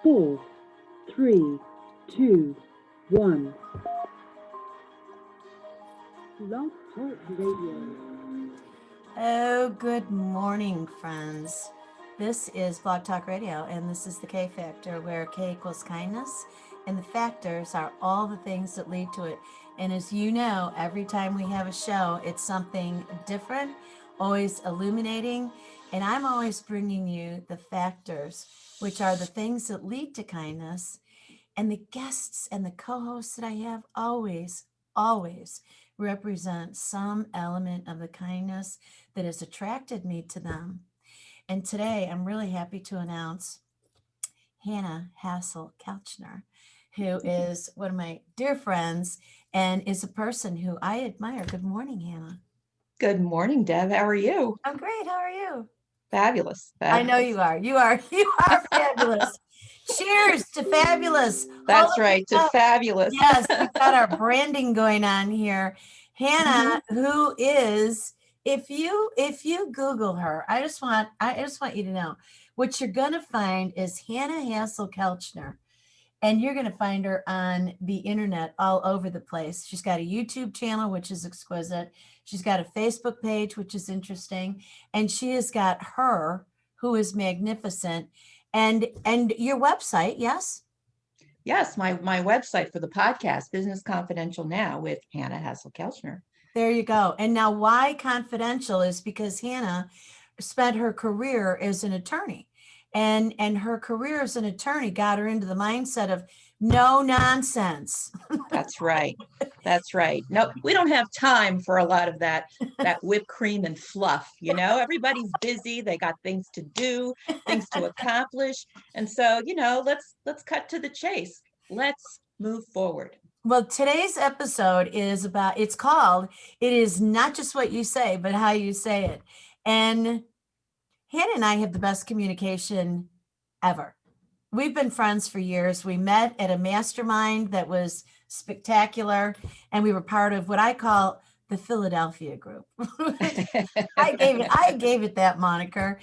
4, 3, 2, 1. Blog Talk Radio. Oh, good morning, friends. This is Blog Talk Radio, and this is the K Factor, where K equals kindness, and the factors are all the things that lead to it. And as you know, every time we have a show, it's something different, always illuminating, and I'm always bringing you the factors, which are the things that lead to kindness. And the guests and the co-hosts that I have always represent some element of the kindness that has attracted me to them. And today I'm really happy to announce Hanna Hasl-Kelchner, who is one of my dear friends and is a person who I admire. Good morning, Hanna. Good morning, Deb. How are you? I'm great. How are you? Fabulous. I know you are. You are fabulous. Cheers to fabulous. That's Hold right, to up. fabulous. Yes, we've got our branding going on here. Hanna, who is, if you Google her, I just want you to know what you're gonna find is Hanna Hasl-Kelchner. And you're going to find her on the internet all over the place. She's got a YouTube channel, which is exquisite. She's got a Facebook page, which is interesting. And she has got her, who is magnificent. And your website, yes? Yes, my website for the podcast, Business Confidential Now with Hanna Hasl-Kelchner. There you go. And now why confidential is because Hanna spent her career as an attorney. And her career as an attorney got her into the mindset of no nonsense. That's right. That's right. No, we don't have time for a lot of that whipped cream and fluff. You know, everybody's busy. They got things to do, things to accomplish. And so, let's cut to the chase. Let's move forward. Well, today's episode is about, it's called, it is not just what you say, but how you say it. And Hanna and I have the best communication ever. We've been friends for years. We met at a mastermind that was spectacular, and we were part of what I call the Philadelphia group. I gave it that moniker.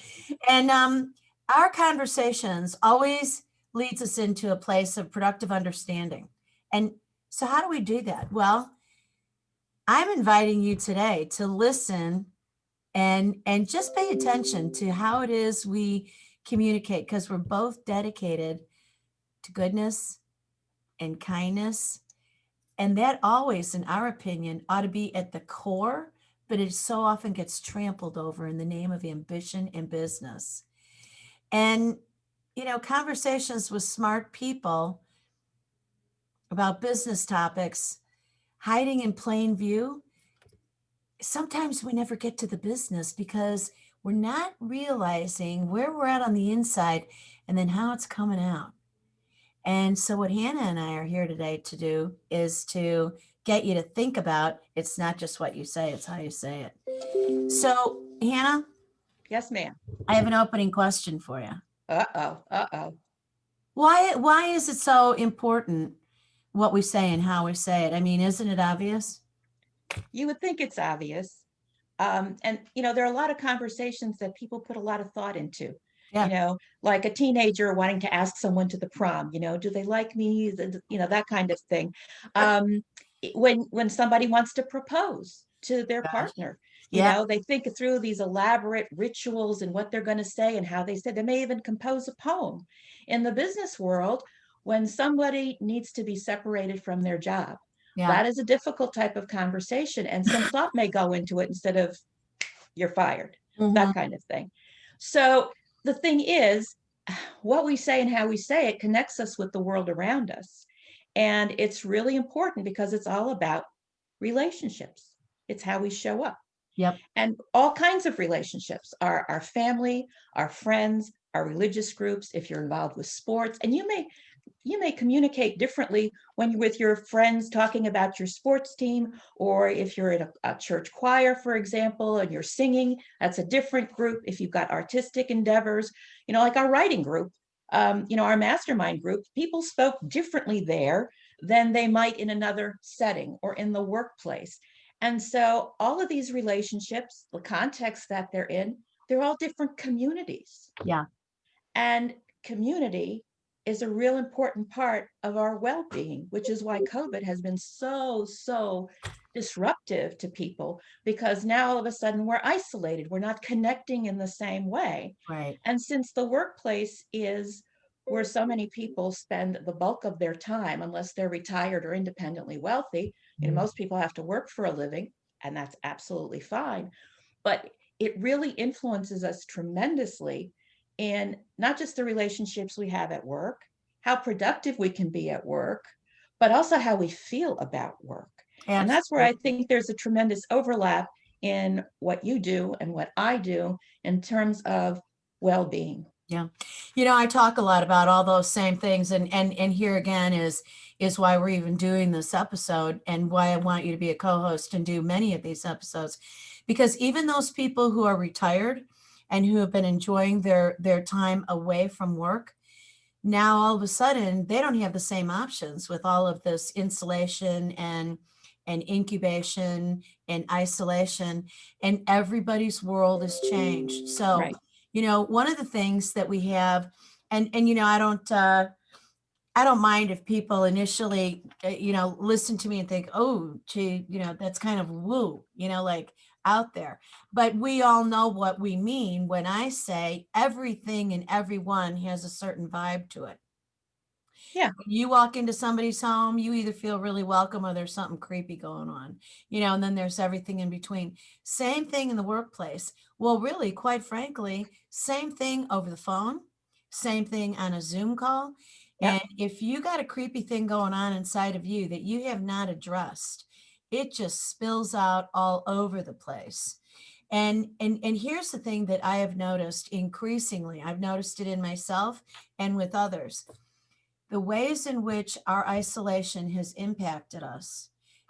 And our conversations always leads us into a place of productive understanding. And so how do we do that? Well, I'm inviting you today to listen and just pay attention to how it is we communicate, because we're both dedicated to goodness and kindness. And that always, in our opinion, ought to be at the core, but it so often gets trampled over in the name of ambition and business. And, conversations with smart people about business topics hiding in plain view, sometimes we never get to the business because we're not realizing where we're at on the inside and then how it's coming out. And so what Hanna and I are here today to do is to get you to think about, it's not just what you say, it's how you say it. So Hanna? Yes, ma'am. I have an opening question for you. Uh-oh. Why is it so important what we say and how we say it? I mean, isn't it obvious? You would think it's obvious. And, there are a lot of conversations that people put a lot of thought into. Yeah. Like a teenager wanting to ask someone to the prom, do they like me? That kind of thing. When somebody wants to propose to their partner, they think through these elaborate rituals and what they're going to say and how they say. They may even compose a poem. In the business world, when somebody needs to be separated from their job, that is a difficult type of conversation, and some thought may go into it instead of you're fired, that kind of thing. So the thing is, what we say and how we say it connects us with the world around us. And it's really important because it's all about relationships. It's how we show up. Yep. And all kinds of relationships, our family, our friends, our religious groups, if you're involved with sports. And you may communicate differently when you're with your friends talking about your sports team, or if you're in a church choir, for example, and you're singing, that's a different group. If you've got artistic endeavors, like our writing group, our mastermind group, people spoke differently there than they might in another setting or in the workplace. And so all of these relationships, the context that they're in, they're all different communities. Yeah. And community is a real important part of our well-being, which is why COVID has been so disruptive to people, because now all of a sudden we're isolated. We're not connecting in the same way. Right. And since the workplace is where so many people spend the bulk of their time, unless they're retired or independently wealthy, most people have to work for a living, and that's absolutely fine. But it really influences us tremendously in not just the relationships we have at work, how productive we can be at work, but also how we feel about work. And that's where I Absolutely. think there's a tremendous overlap in what you do and what I do in terms of well-being. Yeah. I talk a lot about all those same things, and here again is why we're even doing this episode, and why I want you to be a co-host and do many of these episodes, because even those people who are retired and who have been enjoying their time away from work, now all of a sudden they don't have the same options with all of this insulation and incubation and isolation, and everybody's world has changed. So, Right. one of the things that we have, and I don't mind if people initially, listen to me and think, oh, gee, that's kind of woo, like out there. But we all know what we mean when I say everything and everyone has a certain vibe to it. Yeah. When you walk into somebody's home, you either feel really welcome or there's something creepy going on, and then there's everything in between. Same thing in the workplace. Well, really, quite frankly, same thing over the phone, same thing on a Zoom call. Yep. And if you got a creepy thing going on inside of you that you have not addressed, it just spills out all over the place. And here's the thing that I have noticed increasingly. I've noticed it in myself and with others. The ways in which our isolation has impacted us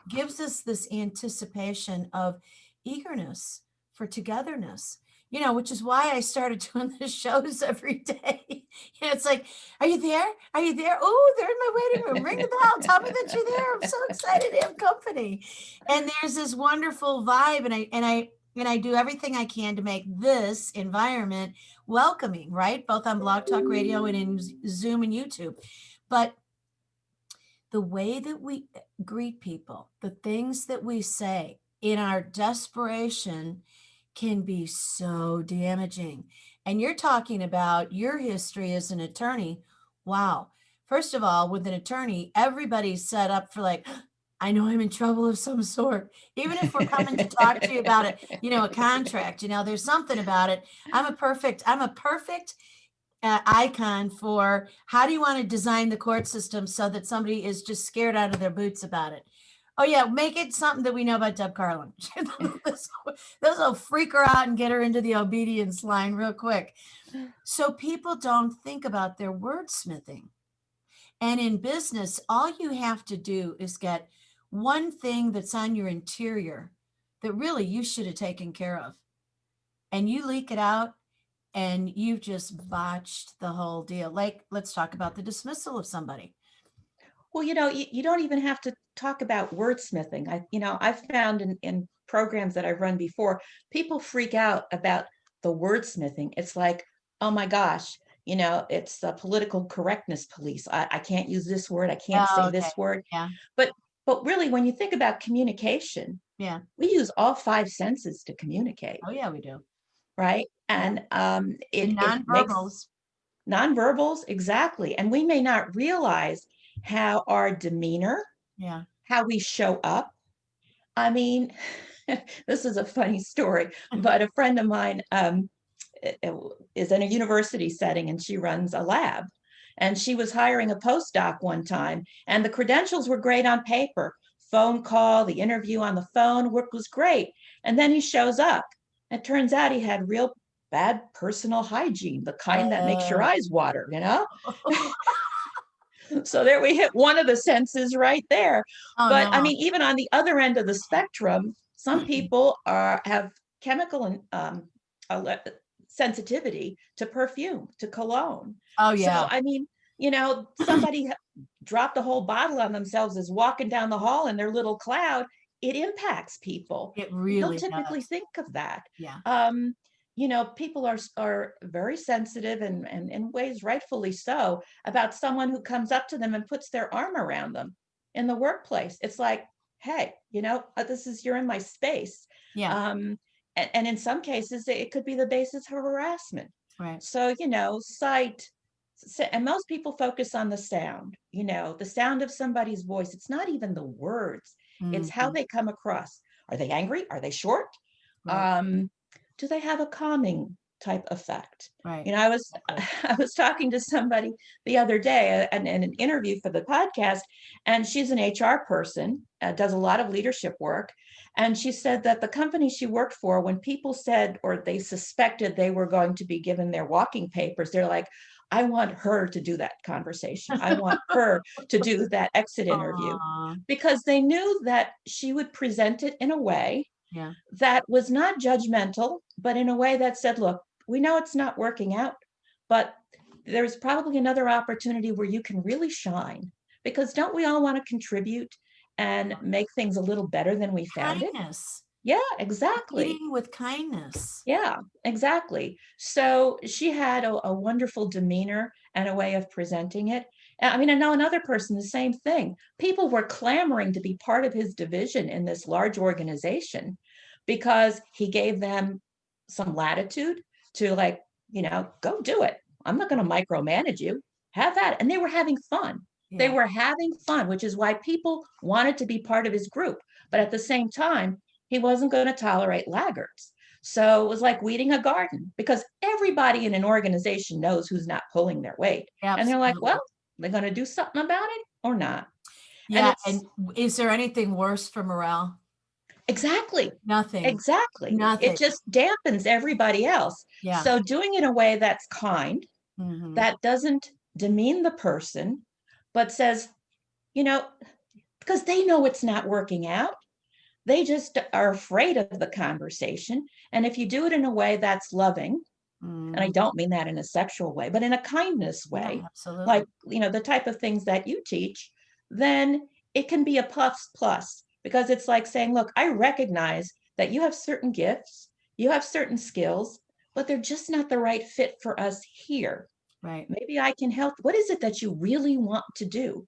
gives us this anticipation of eagerness for togetherness, which is why I started doing the shows every day. It's like, are you there? Are you there? Oh, they're in my waiting room. Ring the bell. Tell me that you're there. I'm so excited to have company. And there's this wonderful vibe, and I do everything I can to make this environment welcoming, right? Both on Blog Talk Radio and in Zoom and YouTube. But the way that we greet people, the things that we say in our desperation can be so damaging. And you're talking about your history as an attorney. Wow. First of all, with an attorney, everybody's set up for like, I know I'm in trouble of some sort. Even if we're coming to talk to you about it, a contract, there's something about it. I'm a perfect icon for how do you want to design the court system so that somebody is just scared out of their boots about it. Oh yeah, make it something that we know about Deb Carlin. This will freak her out and get her into the obedience line real quick. So people don't think about their wordsmithing. And in business, all you have to do is get one thing that's on your interior that really you should have taken care of. And you leak it out, and you've just botched the whole deal. Like, let's talk about the dismissal of somebody. Well, you don't even have to talk about wordsmithing. I've found in programs that I've run before, people freak out about the wordsmithing. It's like, oh my gosh, it's the political correctness police. I can't use this word. I can't say Oh, okay. this word. Yeah. But really, when you think about communication, Yeah. we use all five senses to communicate. Oh yeah, we do. Right. And it makes nonverbals. nonverbals, exactly. And we may not realize how our demeanor, Yeah. how we show up. I mean, this is a funny story, but a friend of mine is in a university setting, and she runs a lab. And she was hiring a postdoc one time, and the credentials were great on paper. Phone call, the interview on the phone, work was great. And then he shows up. It turns out he had real bad personal hygiene, the kind that makes your eyes water, So there we hit one of the senses right there. Oh, But no. I mean, even on the other end of the spectrum, some people have chemical sensitivity to perfume, to cologne. Oh yeah. So I mean, somebody dropped a whole bottle on themselves is walking down the hall in their little cloud. It impacts people. It You really don't typically does. think of that. Yeah. people are very sensitive and in ways rightfully so about someone who comes up to them and puts their arm around them in the workplace. It's like, hey, you're in my space. Yeah. And in some cases, it could be the basis for harassment. Right. So, sight, and most people focus on the sound, the sound of somebody's voice. It's not even the words, it's how they come across. Are they angry? Are they short? Right. Do they have a calming type effect? Right. I was talking to somebody the other day in an interview for the podcast, and she's an HR person, does a lot of leadership work. And she said that the company she worked for, when people said, or they suspected they were going to be given their walking papers, they're like, I want her to do that conversation. I want her to do that exit interview. Aww. Because they knew that she would present it in a way Yeah. that was not judgmental, but in a way that said, look, we know it's not working out, but there's probably another opportunity where you can really shine, because don't we all want to contribute and make things a little better than we found it? Kindness. Yeah, exactly. Leading with kindness. Yeah, exactly. So she had a wonderful demeanor and a way of presenting it. I mean, I know another person, the same thing. People were clamoring to be part of his division in this large organization because he gave them some latitude to, like, go do it. I'm not going to micromanage you. Have at it. And they were having fun. Yeah. They were having fun, which is why people wanted to be part of his group. But at the same time, he wasn't going to tolerate laggards. So it was like weeding a garden, because everybody in an organization knows who's not pulling their weight. Absolutely. And they're like, well, they're going to do something about it or not. Yeah. And is there anything worse for morale? Exactly. Nothing. Exactly. Nothing. It just dampens everybody else. Yeah. So doing it in a way that's kind, that doesn't demean the person, but says, because they know it's not working out. They just are afraid of the conversation. And if you do it in a way that's loving, and I don't mean that in a sexual way, but in a kindness way, yeah, absolutely. like, the type of things that you teach, then it can be a plus, because it's like saying, look, I recognize that you have certain gifts, you have certain skills, but they're just not the right fit for us here. Right. Maybe I can help. What is it that you really want to do?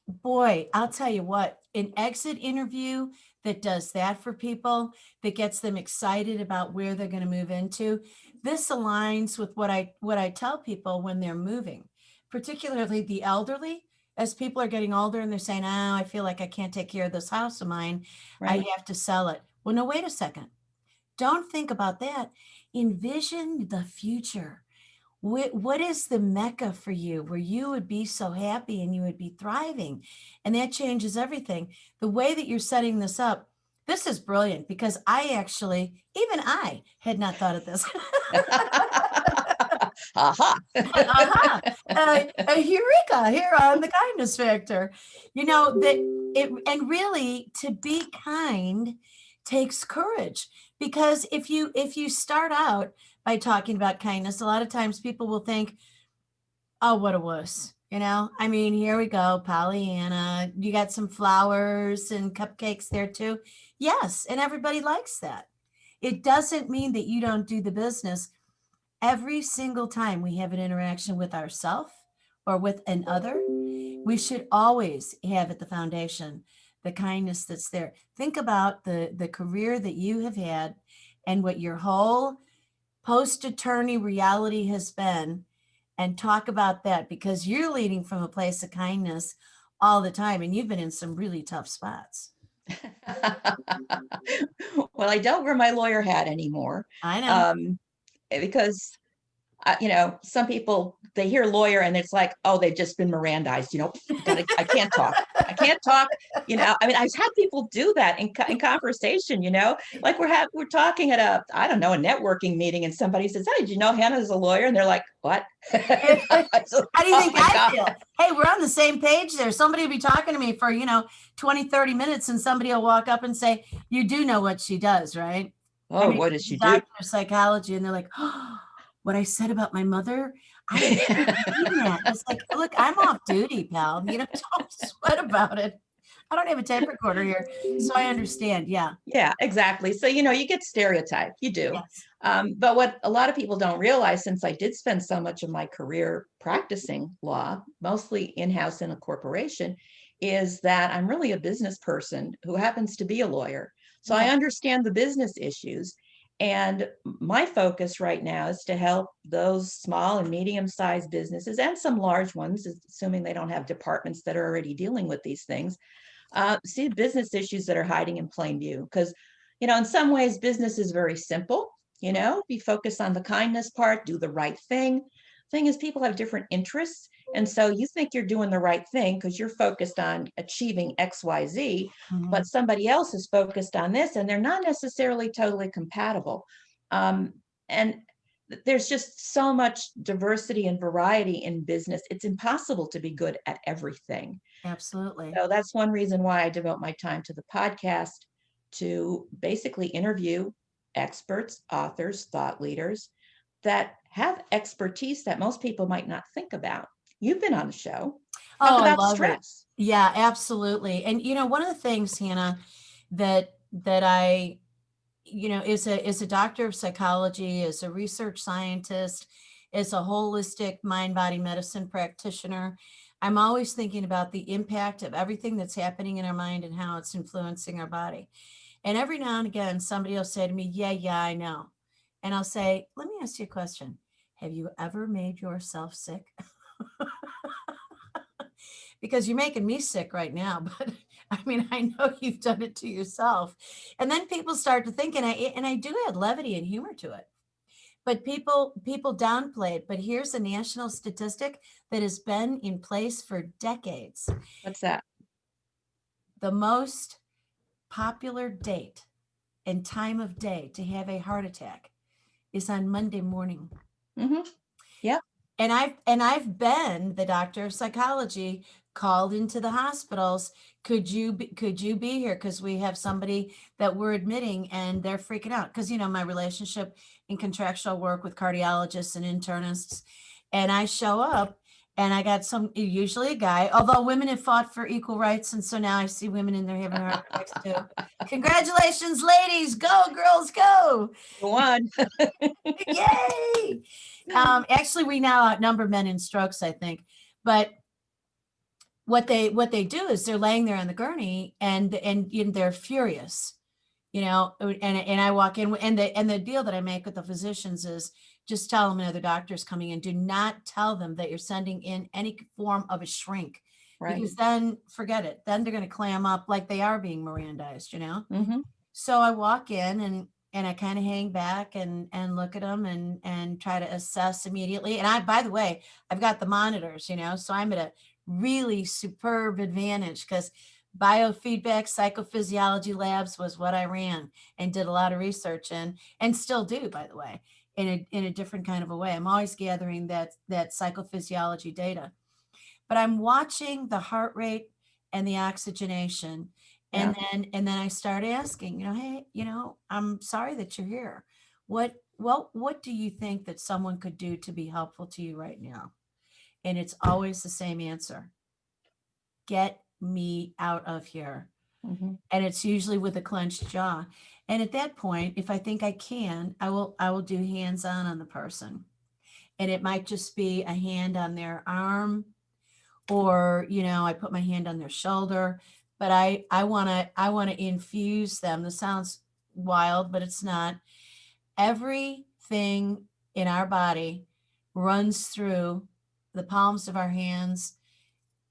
Boy, I'll tell you what, an exit interview that does that for people, that gets them excited about where they're going to move into. This aligns with what I tell people when they're moving, particularly the elderly. As people are getting older and they're saying, oh, I feel like I can't take care of this house of mine. Right. I have to sell it. Well, no, wait a second. Don't think about that. Envision the future. What is the Mecca for you where you would be so happy and you would be thriving? And that changes everything. The way that you're setting this up, this is brilliant, because even I had not thought of this. Aha. A eureka here on the kindness factor. And really, to be kind takes courage, because if you start out by talking about kindness, a lot of times people will think, oh, what a wuss. I mean, here we go, Pollyanna, you got some flowers and cupcakes there too. Yes. And everybody likes that. It doesn't mean that you don't do the business. Every single time we have an interaction with ourselves or with another, we should always have at the foundation the kindness that's there. Think about the career that you have had and what your whole post-attorney reality has been, and talk about that, because you're leading from a place of kindness all the time, and you've been in some really tough spots. Well, I don't wear my lawyer hat anymore. I know. Because some people, they hear lawyer and it's like, oh, they've just been Mirandized, I can't talk. I can't talk. I mean, I've had people do that in conversation, like we're talking at a networking meeting, and somebody says, oh, did you know Hannah's a lawyer? And they're like, what? How do you think I feel? Hey, we're on the same page there. Somebody will be talking to me for, 20, 30 minutes, and somebody will walk up and say, you do know what she does, right? Oh, what does she do? Doctor of psychology. And they're like, oh, what I said about my mother, I didn't mean that. It's like, look, I'm off duty, pal. Don't sweat about it. I don't have a tape recorder here, so I understand. Yeah. Yeah, exactly. So, you get stereotyped. You do. But what a lot of people don't realize, since I did spend so much of my career practicing law, mostly in-house in a corporation, is that I'm really a business person who happens to be a lawyer. So I Okay. understand the business issues. And my focus right now is to help those small and medium-sized businesses and some large ones, assuming they don't have departments that are already dealing with these things, see business issues that are hiding in plain view. Because, in some ways, business is very simple. Be focused on the kindness part, do the right thing. Thing is, people have different interests. And so you think you're doing the right thing because you're focused on achieving XYZ, but somebody else is focused on this, and they're not necessarily totally compatible. And there's just so much diversity and variety in business. It's impossible to be good at everything. Absolutely. So that's one reason why I devote my time to the podcast, to basically interview experts, authors, thought leaders that have expertise that most people might not think about. You've been on the show. Talk Oh, I about love it. stress. Yeah, absolutely. And one of the things, Hannah, that I, is a doctor of psychology, as a research scientist, as a holistic mind body medicine practitioner, I'm always thinking about the impact of everything that's happening in our mind and how it's influencing our body. And every now and again, somebody will say to me, yeah, I know. And I'll say, let me ask you a question. Have you ever made yourself sick? Because you're making me sick right now, but I mean, I know you've done it to yourself. And then people start to think, and I do add levity and humor to it, but people downplay it. But here's a national statistic that has been in place for decades. What's that? The most popular date and time of day to have a heart attack is on Monday morning. Mm-hmm. Yeah. And I've been the doctor of psychology called into the hospitals. Could you be here? Because we have somebody that we're admitting and they're freaking out. Because my relationship in contractual work with cardiologists and internists, and I show up and I got usually a guy, although women have fought for equal rights. And so now I see women in there having heart attacks too. Congratulations, ladies. Go, girls, go. Go on. Yay. Actually, we now outnumber men in strokes, I think. But what they do is they're laying there on the gurney and they're furious, and I walk in, and the deal that I make with the physicians is just tell them another doctor's coming in. Do not tell them that you're sending in any form of a shrink, Right. because then forget it. Then they're going to clam up like they are being Mirandized, Mm-hmm. So I walk in and I kind of hang back and look at them and try to assess immediately. And by the way, I've got the monitors, so I'm at a really superb advantage, because biofeedback psychophysiology labs was what I ran and did a lot of research in, and still do, by the way, in a different kind of a way. I'm always gathering that psychophysiology data, but I'm watching the heart rate and the oxygenation. And then I start asking, hey, I'm sorry that you're here. What do you think that someone could do to be helpful to you right now? And it's always the same answer. Get me out of here. Mm-hmm. And it's usually with a clenched jaw. And at that point, if I think I can, I will do hands-on the person. And it might just be a hand on their arm, or I put my hand on their shoulder, but I want to infuse them. This sounds wild, but it's not. Everything in our body runs through the palms of our hands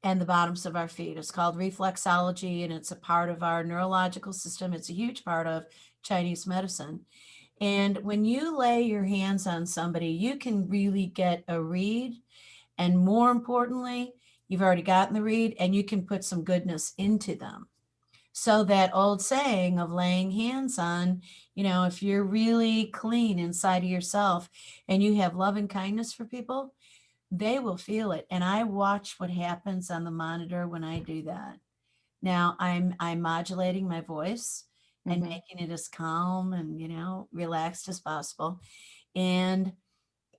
and the bottoms of our feet. It's called reflexology, and it's a part of our neurological system. It's a huge part of Chinese medicine. And when you lay your hands on somebody, you can really get a read. And more importantly, you've already gotten the read, and you can put some goodness into them. So that old saying of laying hands on, if you're really clean inside of yourself and you have love and kindness for people, they will feel it. And I watch what happens on the monitor when I do that. Now I'm modulating my voice and Mm-hmm. making it as calm and, relaxed as possible. And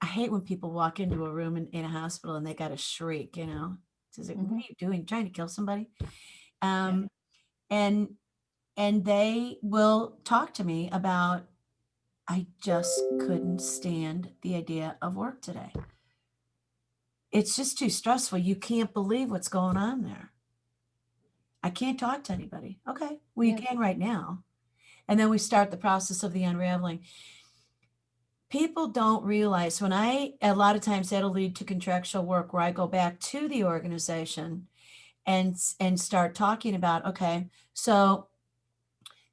I hate when people walk into a room in a hospital and they got to shriek, It's like, what are you doing? Trying to kill somebody? And they will talk to me about I just couldn't stand the idea of work today. It's just too stressful. You can't believe what's going on there. I can't talk to anybody. Okay, well, you Yeah. can right now. And then we start the process of the unraveling. People don't realize when a lot of times that'll lead to contractual work where I go back to the organization and start talking about, okay, so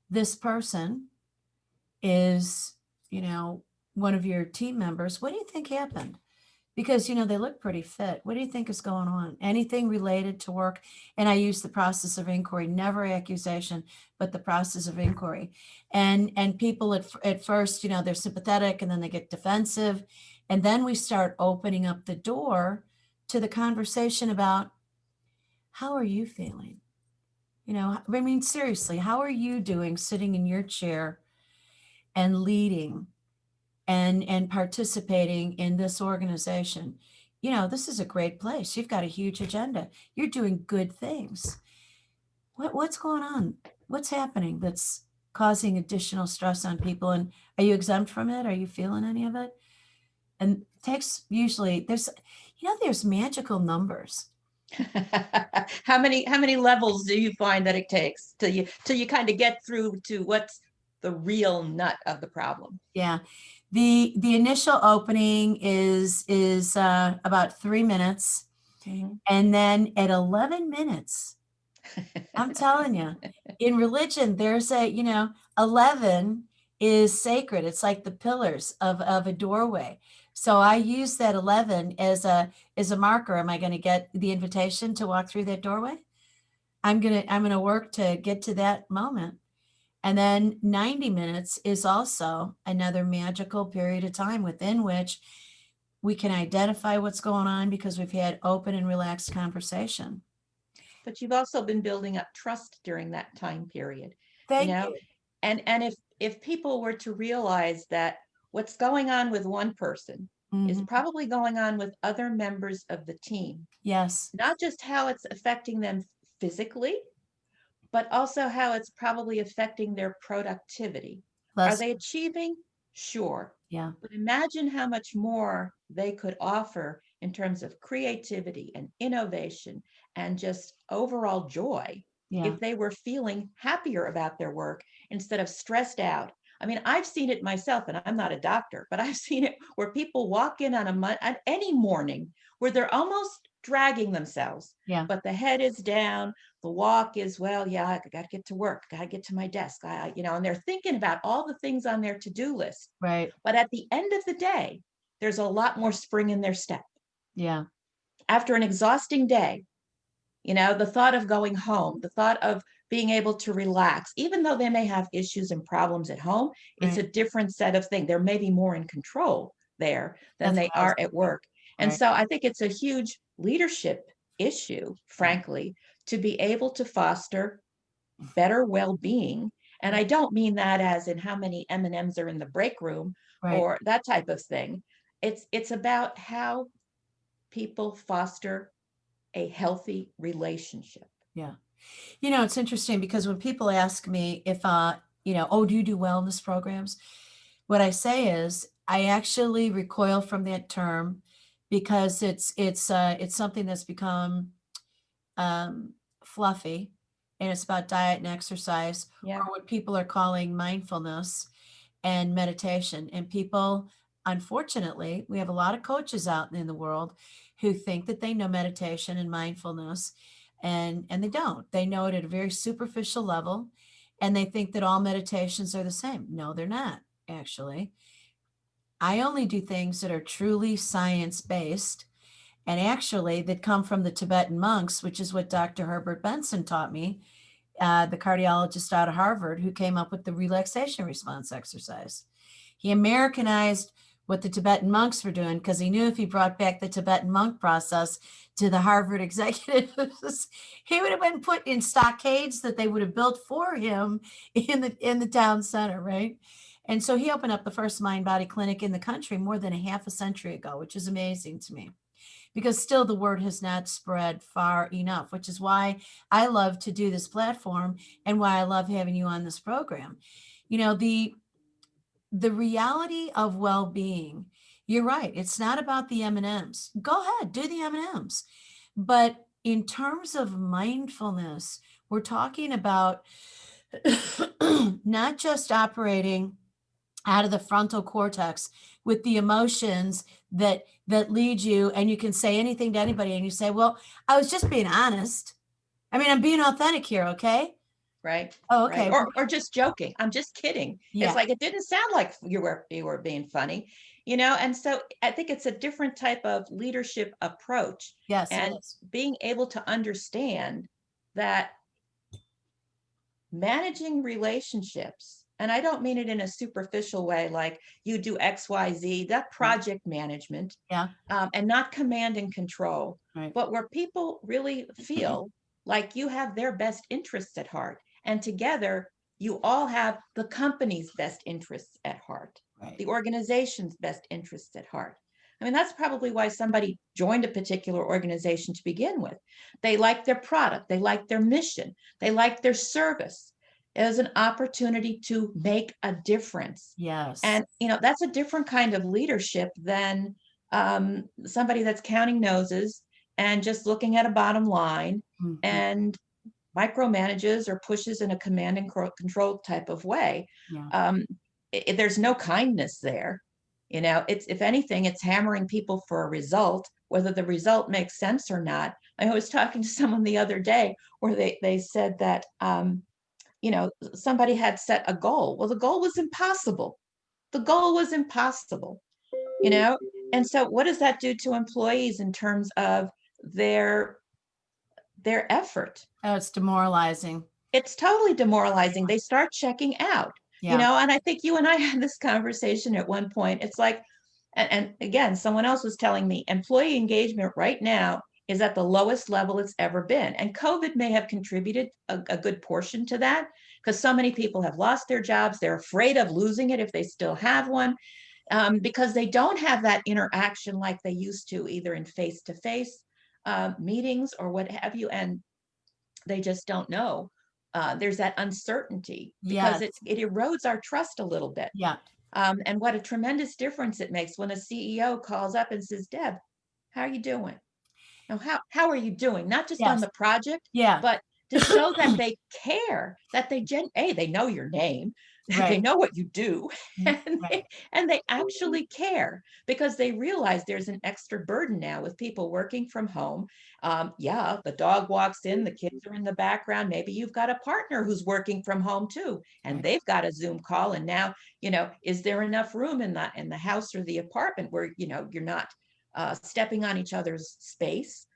this person is, one of your team members. What do you think happened? Because, they look pretty fit. What do you think is going on? Anything related to work? And I use the process of inquiry, never accusation, but the process of inquiry. And people at first, they're sympathetic and then they get defensive. And then we start opening up the door to the conversation about, how are you feeling? I mean, seriously, how are you doing sitting in your chair and leading and participating in this organization? This is a great place. You've got a huge agenda. You're doing good things. What's going on? What's happening that's causing additional stress on people? And are you exempt from it? Are you feeling any of it? And takes usually there's magical numbers. How many levels do you find that it takes till you kind of get through to what's the real nut of the problem? Yeah. The initial opening is about 3 minutes. Mhm. And then at 11 minutes, I'm telling you, in religion, there's 11 is sacred. It's like the pillars of a doorway. So I use that 11 as a marker. Am I going to get the invitation to walk through that doorway? I'm going to work to get to that moment. And then 90 minutes is also another magical period of time within which we can identify what's going on because we've had open and relaxed conversation. But you've also been building up trust during that time period, you Thank know? you. And if people were to realize that what's going on with one person is Mhm. probably going on with other members of the team, Yes. not just how it's affecting them physically, but also how it's probably affecting their productivity. Are Less. they achieving? Sure. Yeah. But imagine how much more they could offer in terms of creativity and innovation and just overall joy Yeah. if they were feeling happier about their work instead of stressed out. I mean, I've seen it myself, and I'm not a doctor, but I've seen it where people walk in on any morning where they're almost dragging themselves, Yeah. but the head is down, the walk is, well, yeah, I got to get to work, got to get to my desk, and they're thinking about all the things on their to-do list. Right. But at the end of the day, there's a lot more spring in their step. Yeah. After an exhausting day, the thought of going home, the thought of being able to relax, even though they may have issues and problems at home, it's Right. a different set of things. They're maybe more in control there than That's they what I was are at thinking. work. And Right. so I think it's a huge leadership issue, frankly, to be able to foster better well-being. And I Right. don't mean that as in how many M&Ms are in the break room Right. or that type of thing. It's about how people foster a healthy relationship. Yeah. It's interesting because when people ask me if, oh, do you do wellness programs? What I say is I actually recoil from that term because it's something that's become um, fluffy, and it's about diet and exercise, Yeah. or what people are calling mindfulness and meditation. And people, unfortunately, we have a lot of coaches out in the world who think that they know meditation and mindfulness, and they don't. They know it at a very superficial level, and they think that all meditations are the same. No, they're not, actually. I only do things that are truly science based and actually that come from the Tibetan monks, which is what Dr. Herbert Benson taught me, the cardiologist out of Harvard who came up with the relaxation response exercise. He Americanized what the Tibetan monks were doing because he knew if he brought back the Tibetan monk process to the Harvard executives, he would have been put in stockades that they would have built for him in the town center, right? And so he opened up the first mind body clinic in the country more than a half a century ago, which is amazing to me because still the word has not spread far enough, which is why I love to do this platform and why I love having you on this program. The the reality of well-being, you're right. It's not about the M&Ms. Go ahead, do the M&Ms. But in terms of mindfulness, we're talking about not just operating out of the frontal cortex with the emotions that lead you, and you can say anything to anybody and you say, well, I was just being honest. I mean, I'm being authentic here, okay? Right. Oh, Right. okay. Or just joking. I'm just kidding. Yeah. It's like, it didn't sound like you were being funny, you know? And so I think it's a different type of leadership approach, Yes, it and is. being able to understand that managing relationships, and I don't mean it in a superficial way, like you do XYZ, that project management, Yeah. and not command and control, Right. but where people really feel like you have their best interests at heart. And together, you all have the company's best interests at heart, Right. the organization's best interests at heart. I mean, that's probably why somebody joined a particular organization to begin with. They like their product, they like their mission, they like their service. As an opportunity to make a difference. Yes. And, you know, that's a different kind of leadership than somebody that's counting noses and just looking at a bottom line Mhm. and micromanages or pushes in a command and control type of way. Yeah. There's no kindness there. You know, it's, if anything, it's hammering people for a result, whether the result makes sense or not. I was talking to someone the other day where they said that, you know, somebody had set a goal. Well, the goal was impossible. The goal was impossible, you know? And so what does that do to employees in terms of their effort? Oh, it's demoralizing. It's totally demoralizing. They start checking out, Yeah. you know, and I think you and I had this conversation at one point. It's like, and again, someone else was telling me employee engagement right now is at the lowest level it's ever been. And COVID may have contributed a good portion to that, because so many people have lost their jobs. They're afraid of losing it if they still have one, because they don't have that interaction like they used to, either in face-to-face meetings or what have you. And they just don't know. There's that uncertainty because Yes. it erodes our trust a little bit. Yeah. And what a tremendous difference it makes when a CEO calls up and says, Deb, how are you doing? Now, how are you doing? Not just on Yes. the project, Yeah. but to show that they care, that they know your name, that they Right. know what you do, and Right. they actually care, because they realize there's an extra burden now with people working from home. Yeah, the dog walks in, the kids are in the background. Maybe you've got a partner who's working from home too, and Right. they've got a Zoom call. And now, you know, is there enough room in the house or the apartment where, you know, you're not stepping on each other's space?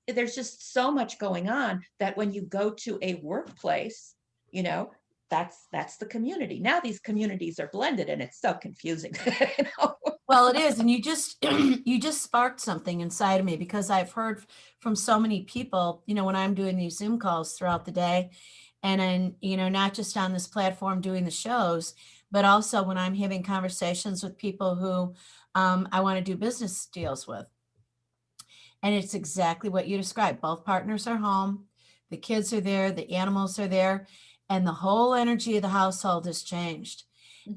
There's just so much going on that when you go to a workplace, you know, that's the community. Now these communities are blended, and it's so confusing. You know? Well, it is. And you just you just sparked something inside of me, because I've heard from so many people, you know, when I'm doing these Zoom calls throughout the day, and then, you know, not just on this platform doing the shows, but also when I'm having conversations with people who I want to do business deals with. And it's exactly what you described. Both partners are home, the kids are there, the animals are there, and the whole energy of the household has changed.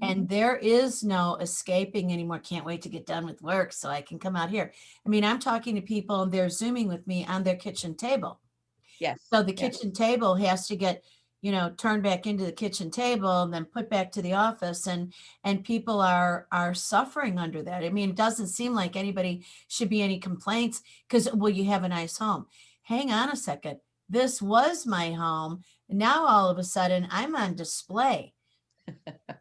And there is no escaping anymore. Can't wait to get done with work so I can come out here. I mean, I'm talking to people and they're Zooming with me on their kitchen table. Yes. So the Yes. kitchen table has to get, you know, turned back into the kitchen table and then put back to the office, and people are suffering under that. I mean, it doesn't seem like anybody should be any complaints, because, well, you have a nice home. Hang on a second. This was my home. Now all of a sudden I'm on display.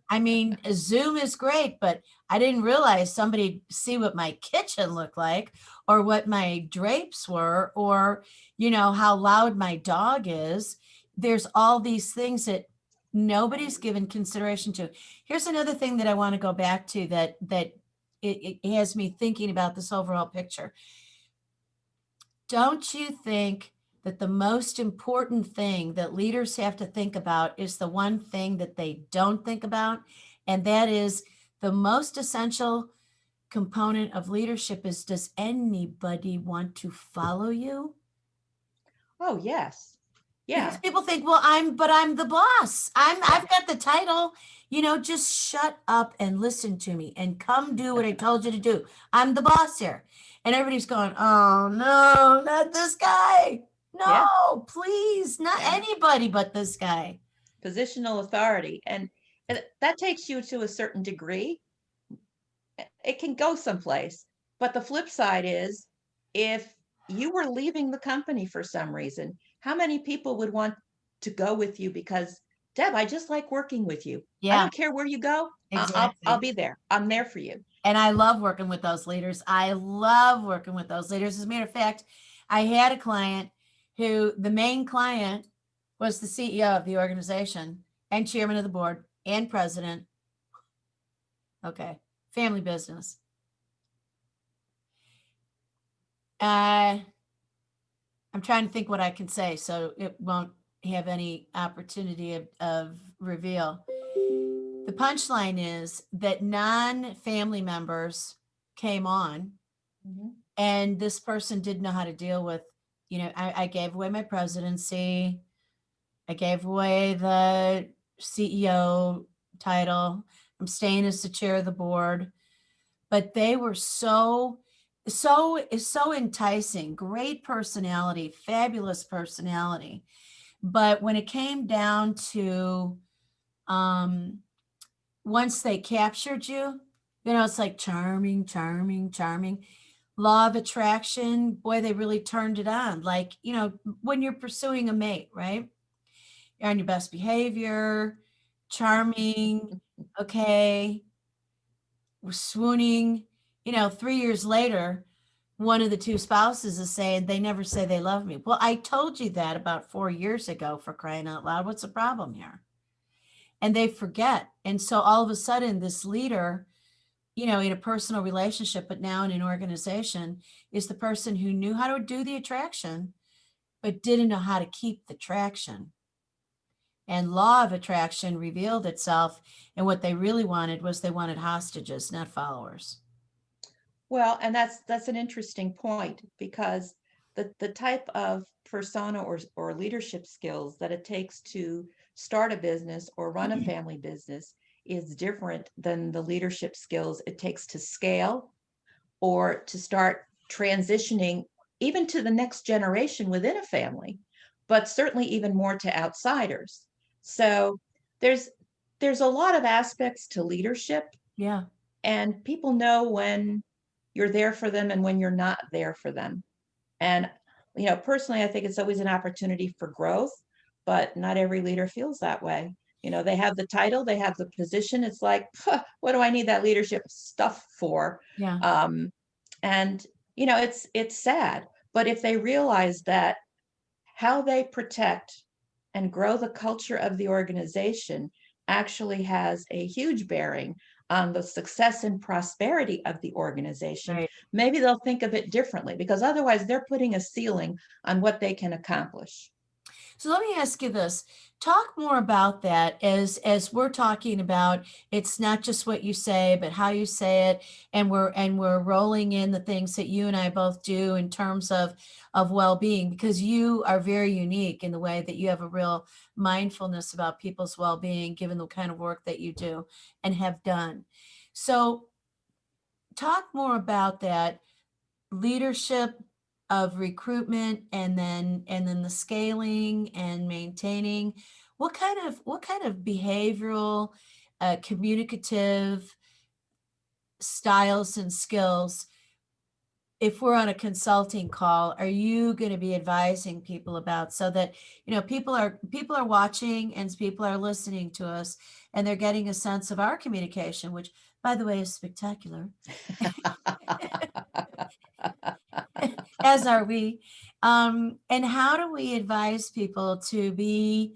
I mean, Zoom is great, but I didn't realize somebody see what my kitchen looked like, or what my drapes were, or, you know, how loud my dog is. There's all these things that nobody's given consideration to. Here's another thing that I want to go back to, that it has me thinking about this overall picture. Don't you think that the most important thing that leaders have to think about is the one thing that they don't think about? And that is, the most essential component of leadership is, does anybody want to follow you? Oh, yes. Yeah, Because people think, well, I'm the boss. I've got the title. Just shut up and listen to me and come do what I told you to do. I'm the boss here. And everybody's going, oh no, not this guy. yeah, No, please, not yeah. anybody but this guy. Positional authority. And that takes you to a certain degree. It can go someplace. But the flip side is if you were leaving the company for some reason, how many people would want to go with you because Deb, I just like working with you. I Yeah, don't care where you go. I'll exactly. be there. I'm there for you. And I love working with those leaders. I love working with those leaders. As a matter of fact, I had a client who the main client was the CEO of the organization and chairman of the board and president. Okay. Family business. I'm trying to think what I can say so it won't have any opportunity of reveal. The punchline is that non-family members came on and this person didn't know how to deal with, I gave away my presidency. I gave away the CEO title. I'm staying as the chair of the board. But they were so enticing, great personality, fabulous personality. But when it came down to once they captured you, it's like charming, charming, charming. Law of attraction, boy, they really turned it on. Like, when you're pursuing a mate, right? You're on your best behavior, charming, okay, swooning. 3 years later, one of the two spouses is saying they never say they love me. Well, I told you that about 4 years ago, for crying out loud. What's the problem here? And they forget. And so all of a sudden, this leader, in a personal relationship, but now in an organization, is the person who knew how to do the attraction, but didn't know how to keep the traction. And law of attraction revealed itself. And what they really wanted was they wanted hostages, not followers. Well, and that's an interesting point because the type of persona or leadership skills that it takes to start a business or run a family business is different than the leadership skills it takes to scale or to start transitioning even to the next generation within a family, but certainly even more to outsiders. So there's a lot of aspects to leadership, Yeah. and people know when you're there for them and when you're not there for them. And, personally, I think it's always an opportunity for growth, but not every leader feels that way. They have the title, they have the position. It's like, what do I need that leadership stuff for? Yeah. And, it's sad. But if they realize that how they protect and grow the culture of the organization actually has a huge bearing on the success and prosperity of the organization, Right. maybe they'll think of it differently because otherwise they're putting a ceiling on what they can accomplish. So let me ask you this. Talk more about that as we're talking about it's not just what you say, but how you say it. And we're rolling in the things that you and I both do in terms of well-being, because you are very unique in the way that you have a real mindfulness about people's well-being, given the kind of work that you do and have done. So talk more about that leadership of recruitment and then the scaling and maintaining. What kind of behavioral communicative styles and skills, if we're on a consulting call, are you going to be advising people about, so that people are watching and people are listening to us and they're getting a sense of our communication, which by the way is spectacular. As are we. And how do we advise people to be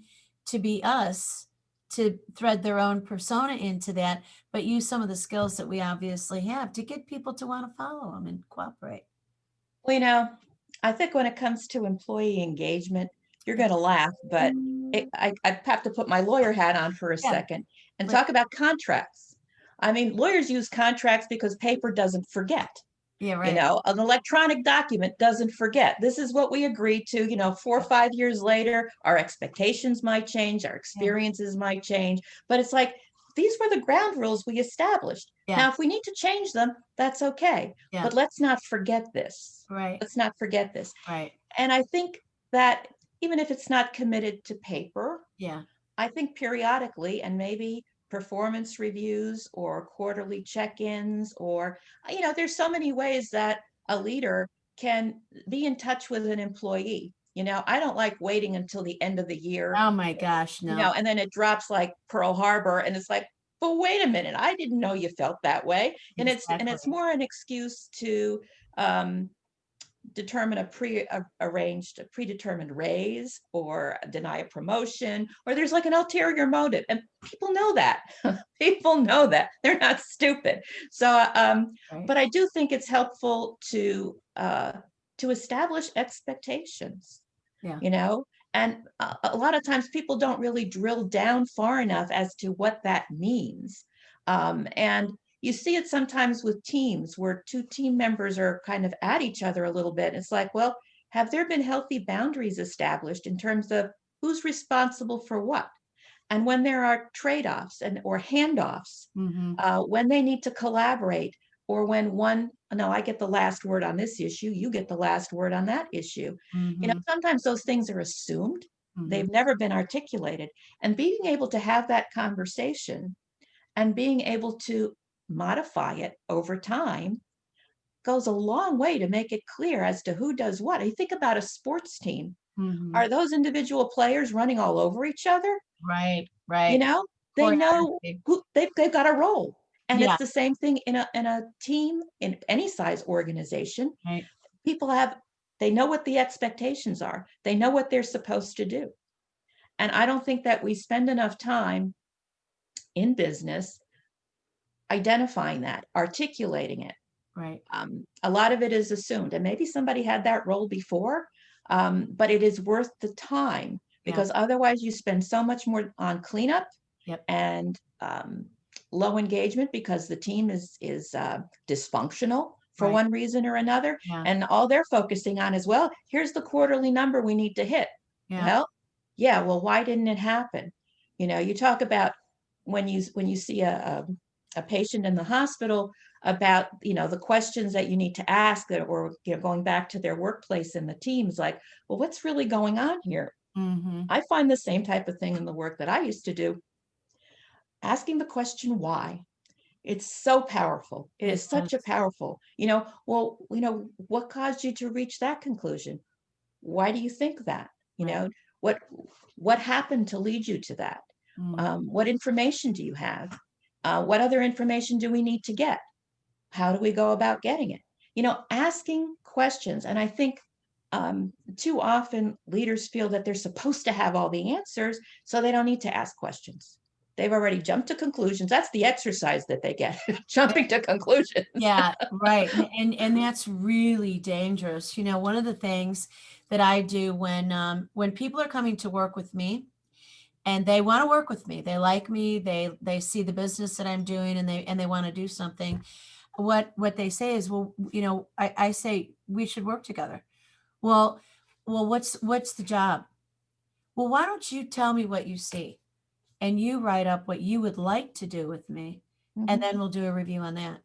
us, to thread their own persona into that, but use some of the skills that we obviously have to get people to want to follow them and cooperate? Well, I think when it comes to employee engagement, you're going to laugh, but I have to put my lawyer hat on for a Yeah. second and But- talk about contracts. I mean, lawyers use contracts because paper doesn't forget. Yeah, You right. know, an electronic document doesn't forget. This is what we agreed to, you know, 4 or 5 years later, our expectations might change, our Yeah. experiences might change, but it's like, these were the ground rules we established. Yeah. Now, if we need to change them, that's okay. Yeah. But let's not forget this. Right. Let's not forget this. Right. And I think that even if it's not committed to paper, Yeah. I think periodically, and maybe performance reviews or quarterly check-ins, or, you know, there's so many ways that a leader can be in touch with an employee. You know, I don't like waiting until the end of the year, Oh my gosh, you no. know, and then it drops like Pearl Harbor, and it's like, but wait a minute, I didn't know you felt that way. And Exactly. it's more an excuse to um, determine a a predetermined raise, or deny a promotion, or there's like an ulterior motive, and people know that. People know that, they're not stupid. So Right. but I do think it's helpful to establish expectations, Yeah. you know, and a lot of times people don't really drill down far enough as to what that means. And you see it sometimes with teams where two team members are kind of at each other a little bit. It's like, well, have there been healthy boundaries established in terms of who's responsible for what? And when there are trade-offs and or handoffs, Mm-hmm. when they need to collaborate, or when one, no, I get the last word on this issue, you get the last word on that issue. You know, Mm-hmm. sometimes those things are assumed. Mm-hmm. They've never been articulated. And being able to have that conversation and being able to modify it over time goes a long way to make it clear as to who does what. You think about a sports team. Mm-hmm. Are those individual players running all over each other? Right. Right. You know, they know Choreography. who they've got a role. And Yeah. it's the same thing in a team, in any size organization. Right. People have, they know what the expectations are. They know what they're supposed to do. And I don't think that we spend enough time in business identifying that, articulating it. Right. A lot of it is assumed, and maybe somebody had that role before, but it is worth the time, because otherwise you spend so much more on cleanup. Yep. And low engagement because the team is dysfunctional for Right. one reason or another. Yeah. And all they're focusing on is, well, here's the quarterly number we need to hit. Yeah. Well, yeah, well, why didn't it happen? You know, you talk about when you see a patient in the hospital, about, you know, the questions that you need to ask, or, you know, going back to their workplace and the teams, like, well, what's really going on here? Mm-hmm. I find the same type of thing in the work that I used to do. Asking the question why, it's so powerful. It is such a powerful, you know, well, you know, what caused you to reach that conclusion? Why do you think that? You Right. know, what happened to lead you to that? Mm-hmm. What information do you have? What other information do we need to get? How do we go about getting it? You know, asking questions. And I think too often leaders feel that they're supposed to have all the answers, so they don't need to ask questions. They've already jumped to conclusions. That's the exercise that they get, jumping to conclusions. Yeah, right. And that's really dangerous. You know, one of the things that I do when people are coming to work with me and they want to work with me, they like me, they see the business that I'm doing, and they want to do something. What they say is, well, you know, I say we should work together. Well, what's the job? Well, why don't you tell me what you see, and you write up what you would like to do with me, and Mhm. then we'll do a review on that.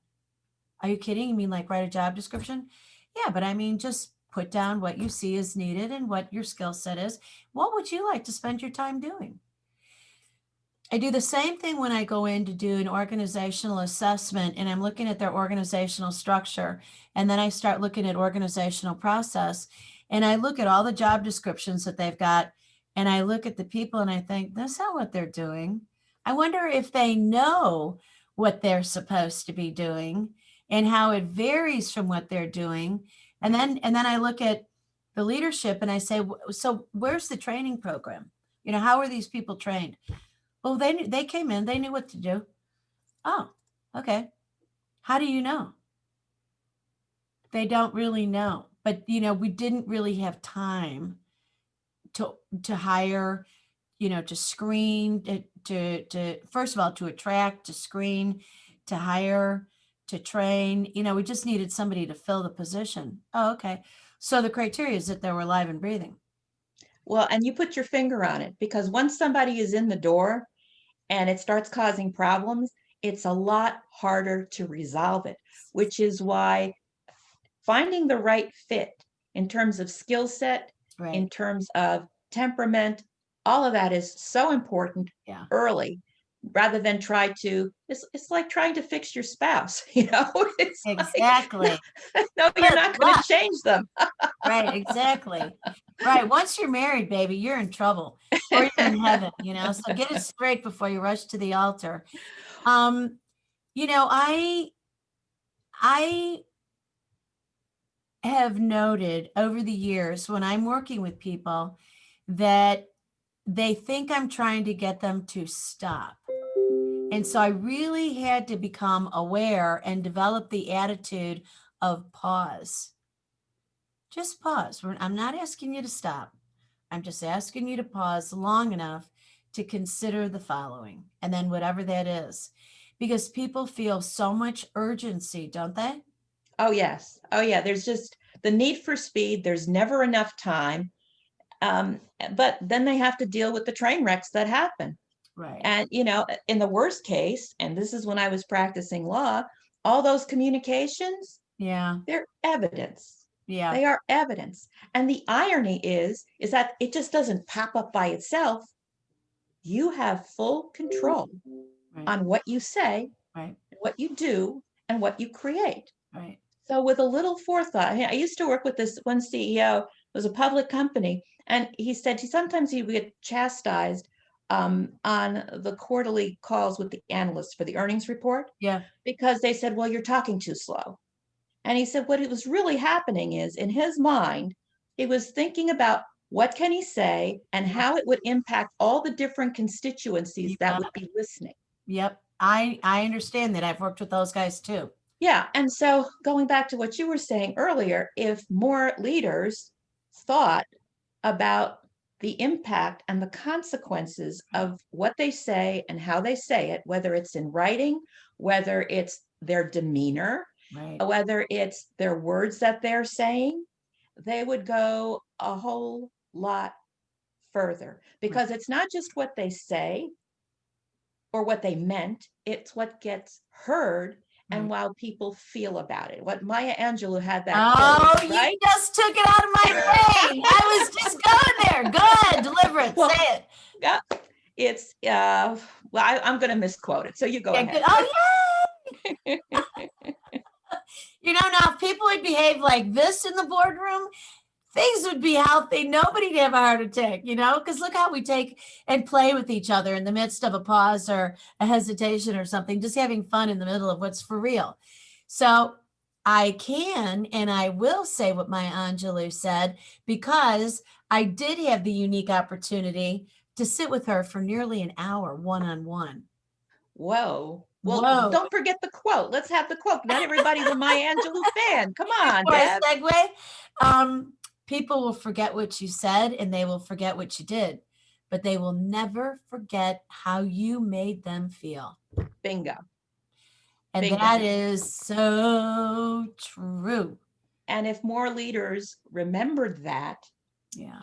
Are you kidding? You mean like write a job description? Yeah, but I mean, just put down what you see is needed and what your skill set is. What would you like to spend your time doing? I do the same thing when I go in to do an organizational assessment and I'm looking at their organizational structure. And then I start looking at organizational process, and I look at all the job descriptions that they've got. And I look at the people and I think, that's not what they're doing. I wonder if they know what they're supposed to be doing and how it varies from what they're doing. And then I look at the leadership and I say, so where's the training program? You know, how are these people trained? Well, they came in, they knew what to do. Oh, okay. How do you know? They don't really know. But you know, we didn't really have time to hire, you know, to screen, to first of all, to attract, to screen, to hire, to train. We just needed somebody to fill the position. Oh, okay. So the criteria is that they were alive and breathing. Well, and you put your finger on it, because once somebody is in the door and it starts causing problems, it's a lot harder to resolve it, which is why finding the right fit in terms of skill set, Right. in terms of temperament, all of that is so important early, rather than try to, it's like trying to fix your spouse, It's Exactly. like, no, you're not going to change them. Right, exactly. Right. Once you're married, baby, you're in trouble, or you're in heaven, so get it straight before you rush to the altar. I have noted over the years when I'm working with people that they think I'm trying to get them to stop. And so I really had to become aware and develop the attitude of pause. Just pause. I'm not asking you to stop. I'm just asking you to pause long enough to consider the following, and then whatever that is, because people feel so much urgency, don't they? Oh, yes. Oh, yeah. There's just the need for speed. There's never enough time. But then they have to deal with the train wrecks that happen. Right. And, in the worst case, and this is when I was practicing law, all those communications, they're evidence. Yeah. They are evidence. And the irony is that it just doesn't pop up by itself. You have full control on what you say, what you do, and what you create. Right. So with a little forethought, I used to work with this one CEO, it was a public company, and he said sometimes he would get chastised on the quarterly calls with the analysts for the earnings report. Yeah. Because they said, well, you're talking too slow. And he said what it was really happening is, in his mind, he was thinking about what can he say and how it would impact all the different constituencies that would be listening. Yep. I understand that. I've worked with those guys too. Yeah. And so going back to what you were saying earlier, if more leaders thought about the impact and the consequences of what they say and how they say it, whether it's in writing, whether it's their demeanor, whether it's their words that they're saying, they would go a whole lot further, because it's not just what they say or what they meant, it's what gets heard and how people feel about it. What Maya Angelou had that quote, right? You just took it out of my brain. I was just going there. Good, deliver it. Well, say it. Yeah, it's well, I'm going to misquote it, so you go ahead. Good. Oh, yay! Now if people would behave like this in the boardroom, things would be healthy. Nobody'd have a heart attack, because look how we take and play with each other in the midst of a pause or a hesitation or something, just having fun in the middle of what's for real. So I can and I will say what Maya Angelou said, because I did have the unique opportunity to sit with her for nearly an hour one-on-one. Whoa. Well, don't forget the quote. Let's have the quote. Not everybody's a Maya Angelou fan. Come on, Deb. Segue. People will forget what you said and they will forget what you did, but they will never forget how you made them feel. Bingo. And that is so true. And if more leaders remembered that,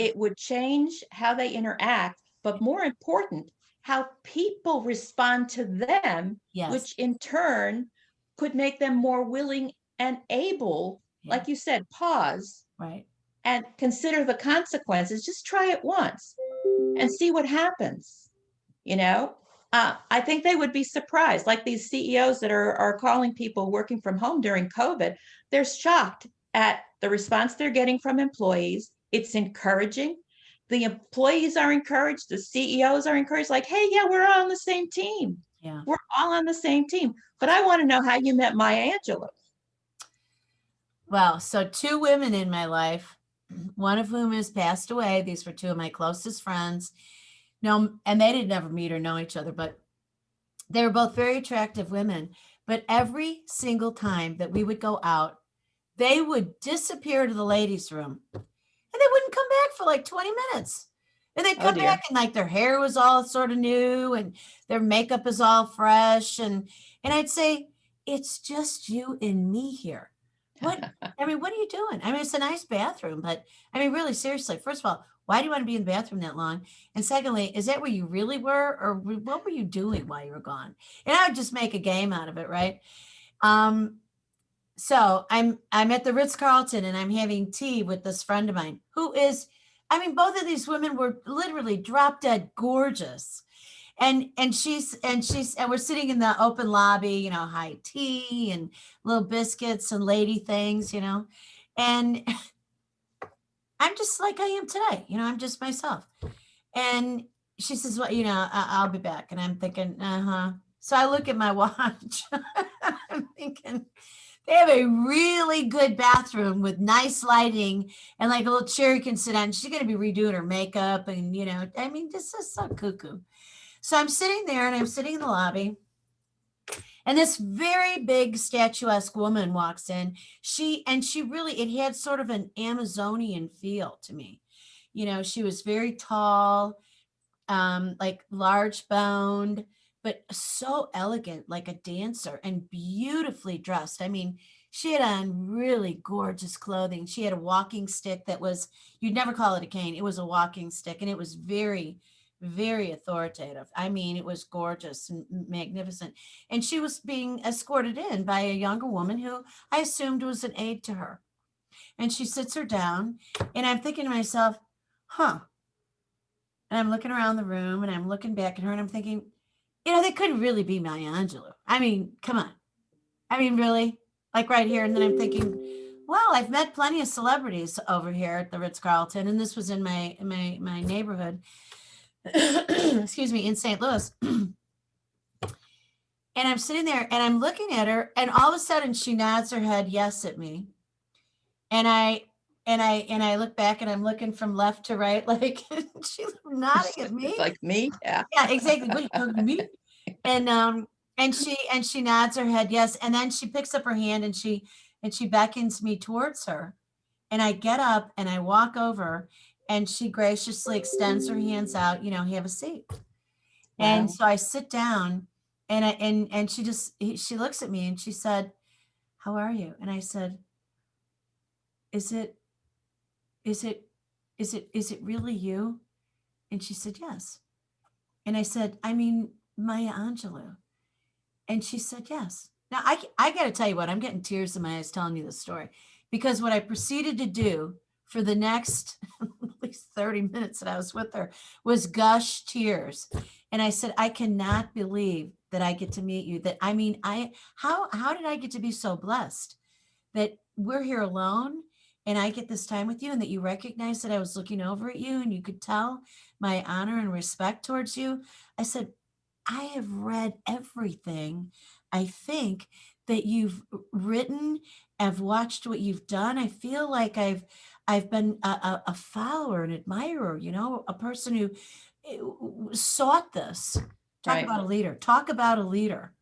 it would change how they interact, but more important, how people respond to them, which in turn could make them more willing and able, like you said, pause. Right. And consider the consequences. Just try it once and see what happens. I think they would be surprised. Like these CEOs that are calling people working from home during COVID, they're shocked at the response they're getting from employees. It's encouraging. The employees are encouraged. The CEOs are encouraged. Like, hey, yeah, we're all on the same team. Yeah, we're all on the same team. But I want to know how you met Maya Angelou. Well, so 2 women in my life, one of whom has passed away. These were 2 of my closest friends. No, and they didn't ever meet or know each other, but they were both very attractive women. But every single time that we would go out, they would disappear to the ladies' room and they wouldn't come back for like 20 minutes. And they'd come back and like their hair was all sort of new and their makeup is all fresh. And I'd say, it's just you and me here. What, I mean, what are you doing? I mean, it's a nice bathroom, but I mean, really seriously, first of all, why do you want to be in the bathroom that long? And secondly, is that where you really were, or what were you doing while you were gone? And I would just make a game out of it, right? Um, so I'm at the Ritz-Carlton and I'm having tea with this friend of mine who is, I mean, both of these women were literally drop dead gorgeous. And we're sitting in the open lobby, you know, high tea and little biscuits and lady things, you know. And I'm just like I am today, you know, I'm just myself. And she says, well, you know, I'll be back. And I'm thinking, uh-huh. So I look at my watch. I'm thinking, they have a really good bathroom with nice lighting and like a little chair you can sit on. She's going to be redoing her makeup. And, you know, I mean, this is so cuckoo. So I'm sitting there and I'm sitting in the lobby. And this very big statuesque woman walks in. She really, it had sort of an Amazonian feel to me. You know, she was very tall, like large boned, but so elegant, like a dancer, and beautifully dressed. I mean, she had on really gorgeous clothing. She had a walking stick that was, you'd never call it a cane. It was a walking stick, and it was very, very authoritative. I mean, it was gorgeous and magnificent. And she was being escorted in by a younger woman who I assumed was an aide to her. And she sits her down, and I'm thinking to myself, huh. And I'm looking around the room and I'm looking back at her and I'm thinking, you know, they couldn't really be Maya Angelou. I mean, come on. I mean, really? Like right here. And then I'm thinking, well, I've met plenty of celebrities over here at the Ritz-Carlton, and this was in my neighborhood. Excuse me, in St. Louis. And I'm sitting there and I'm looking at her, and all of a sudden she nods her head yes at me. And I look back and I'm looking from left to right, like she's nodding at me. Like me? Yeah. Yeah, exactly. What, you talking to me? And she nods her head yes, and then she picks up her hand and she beckons me towards her. And I get up and I walk over, and she graciously extends her hands out, you know, have a seat. Wow. And so I sit down, and she looks at me and she said, "How are you?" And I said, is it really you? And she said, yes. And I said, I mean, Maya Angelou. And she said, yes. Now I got to tell you what, I'm getting tears in my eyes telling you this story, because what I proceeded to do for the next at least 30 minutes that I was with her was gush tears. And I said, I cannot believe that I get to meet you. That, I mean, how did I get to be so blessed that we're here alone and I get this time with you, and that you recognize that I was looking over at you and you could tell my honor and respect towards you. I said, I have read everything, I think, that you've written. I've watched what you've done. I feel like I've been a follower, an admirer, you know, a person who sought this. Talk Right. about a leader. Talk about a leader.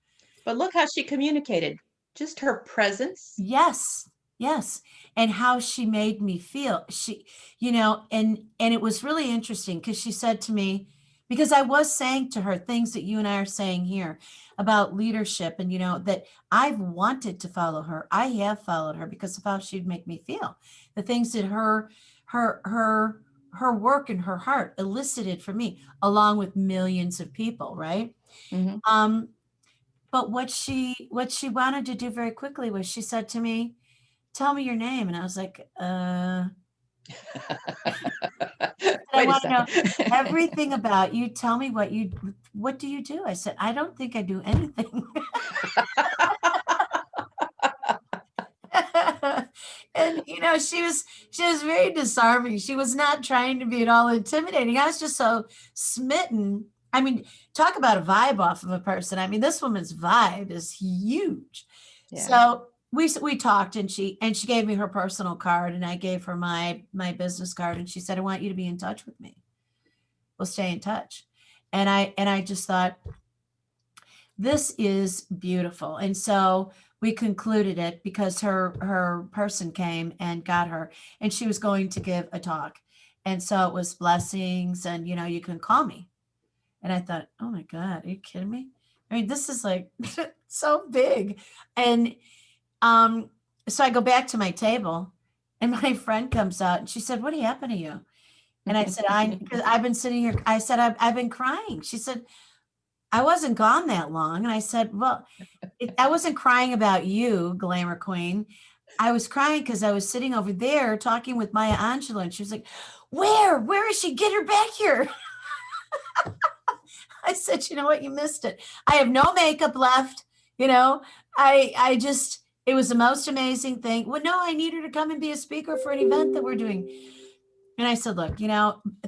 But look how she communicated. Just her presence. Yes. Yes. And how she made me feel. She, you know, and it was really interesting because she said to me, because I was saying to her things that you and I are saying here about leadership, and, you know, that I've wanted to follow her. I have followed her because of how she'd make me feel. The things that her work and her heart elicited from me, along with millions of people, right? Mm-hmm. But what she wanted to do very quickly was she said to me, tell me your name. And I was like, I Wait a want to know second. everything about you. Tell me what do you do? I said, I don't think I do anything. And, you know, she was very disarming. She was not trying to be at all intimidating. I was just so smitten. I mean, talk about a vibe off of a person. I mean, this woman's vibe is huge. Yeah. So we talked, and she gave me her personal card, and I gave her my business card, and she said, I want you to be in touch with me. We'll stay in touch. And I just thought, this is beautiful. And so we concluded it because her person came and got her, and she was going to give a talk. And so it was blessings, and, you know, you can call me. And I thought, oh my God, are you kidding me? I mean, this is like so big. And so I go back to my table and my friend comes out and she said, "What happened to you?" And I said, because I've been sitting here, I said, I've been crying. She said, "I wasn't gone that long." And I said, "Well, I wasn't crying about you, Glamour Queen. I was crying because I was sitting over there talking with Maya Angelou." And she was like, Where is she? Get her back here." I said, "You know what? You missed it. I have no makeup left. You know, I just, it was the most amazing thing. Well, no, I need her to come and be a speaker for an event that we're doing." And I said, "Look,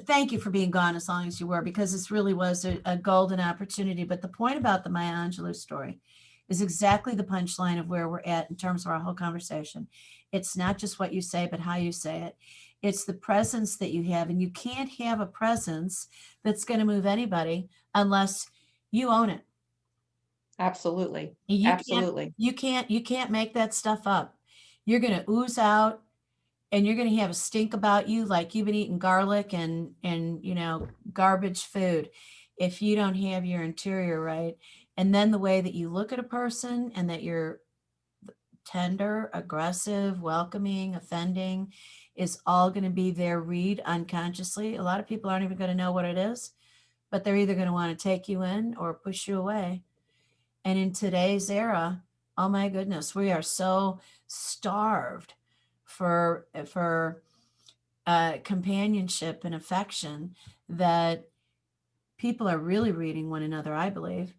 thank you for being gone as long as you were, because this really was a golden opportunity. But the point about the Maya Angelou story is exactly the punchline of where we're at in terms of our whole conversation. It's not just what you say, but how you say it. It's the presence that you have. And you can't have a presence that's going to move anybody unless you own it. Absolutely. You Absolutely. you can't make that stuff up. You're going to ooze out and you're going to have a stink about you like you've been eating garlic and garbage food if you don't have your interior right. And then the way that you look at a person and that you're tender, aggressive, welcoming, offending is all going to be their read unconsciously. A lot of people aren't even going to know what it is, but they're either going to want to take you in or push you away. And in today's era, oh my goodness, we are so starved for companionship and affection that people are really reading one another, I believe,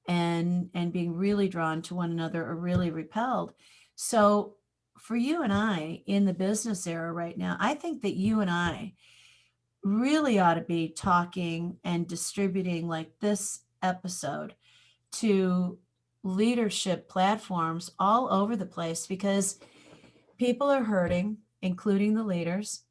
and being really drawn to one another or really repelled. So for you and I in the business era right now, I think that you and I really ought to be talking and distributing like this episode to leadership platforms all over the place, because people are hurting, including the leaders.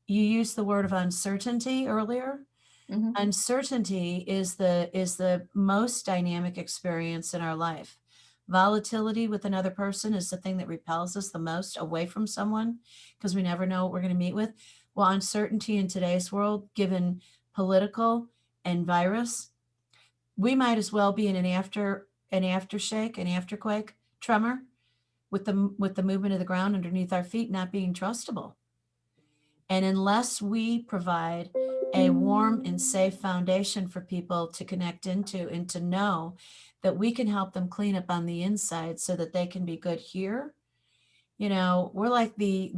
You used the word of uncertainty earlier. Mhm. Uncertainty is the most dynamic experience in our life. Volatility with another person is the thing that repels us the most away from someone, because we never know what we're going to meet with. Well, uncertainty in today's world, given political and virus, we might as well be in an aftersquake, an afterquake tremor with the movement of the ground underneath our feet not being trustable. And unless we provide a warm and safe foundation for people to connect into and to know that we can help them clean up on the inside so that they can be good here, we're like the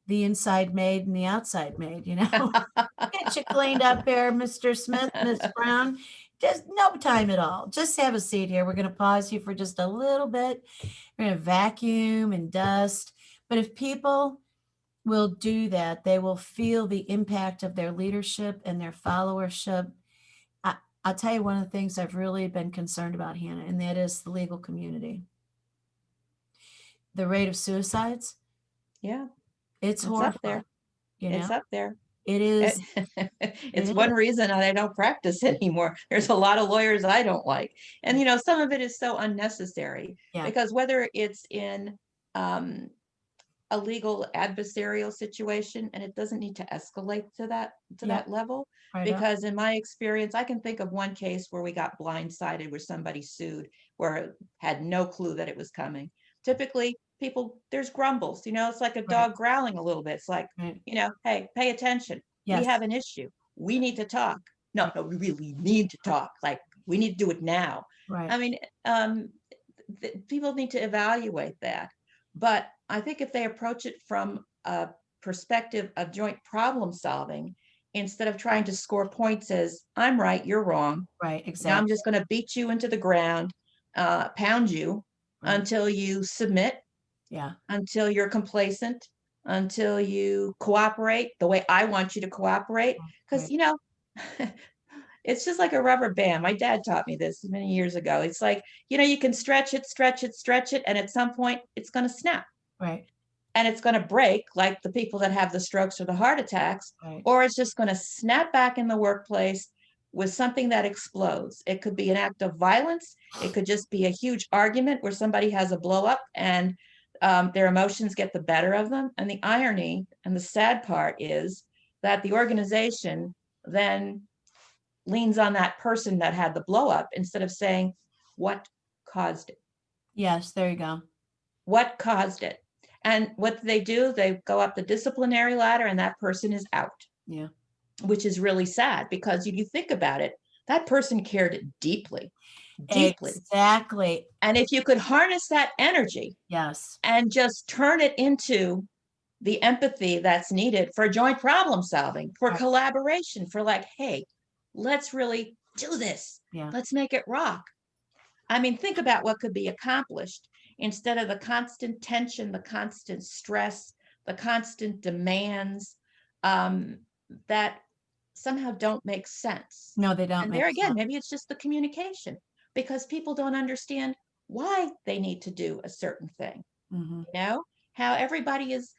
inside maid and the outside maid, Get you cleaned up here, Mr. Smith, Miss Brown. Just no time at all. Just have a seat here. We're going to pause you for just a little bit. We're going to vacuum and dust. But if people will do that, they will feel the impact of their leadership and their followership. I'll tell you one of the things I've really been concerned about, Hannah, and that is the legal community. The rate of suicides. Yeah. It's horrible. Up there. It's up there. It is. It's one reason I don't practice anymore. There's a lot of lawyers I don't like. And, some of it is so unnecessary because whether it's in a legal adversarial situation, and it doesn't need to escalate to that level, because in my experience, I can think of one case where we got blindsided, where somebody sued, where had no clue that it was coming. Typically, people, there's grumbles, it's like a dog growling a little bit. It's like, hey, pay attention. We have an issue. We need to talk. No, we really need to talk. Like, we need to do it now. Right. I mean, people need to evaluate that. But I think if they approach it from a perspective of joint problem solving, instead of trying to score points as I'm right, you're wrong. Right, exactly. Now I'm just going to beat you into the ground, pound you until you submit, until you're complacent, until you cooperate the way I want you to cooperate. Because, it's just like a rubber band. My dad taught me this many years ago. It's like, you can stretch it, and at some point it's going to snap. Right. And it's going to break, like the people that have the strokes or the heart attacks, or it's just going to snap back in the workplace with something that explodes. It could be an act of violence. It could just be a huge argument where somebody has a blow up and their emotions get the better of them. And the irony and the sad part is that the organization then leans on that person that had the blow up instead of saying, what caused it? Yes, there you go. What caused it? And what they do, they go up the disciplinary ladder and that person is out. Yeah. Which is really sad, because if you think about it, that person cared deeply, deeply. Exactly. And if you could harness that energy, yes, and just turn it into the empathy that's needed for joint problem solving, for right. collaboration, for like, hey, let's really do this. Yeah. Let's make it rock. I mean, think about what could be accomplished instead of the constant tension, the constant stress, the constant demands that somehow don't make sense. No, they don't And make there again, sense. maybe it's just the communication, because people don't understand why they need to do a certain thing. Mm-hmm. You know, how everybody is.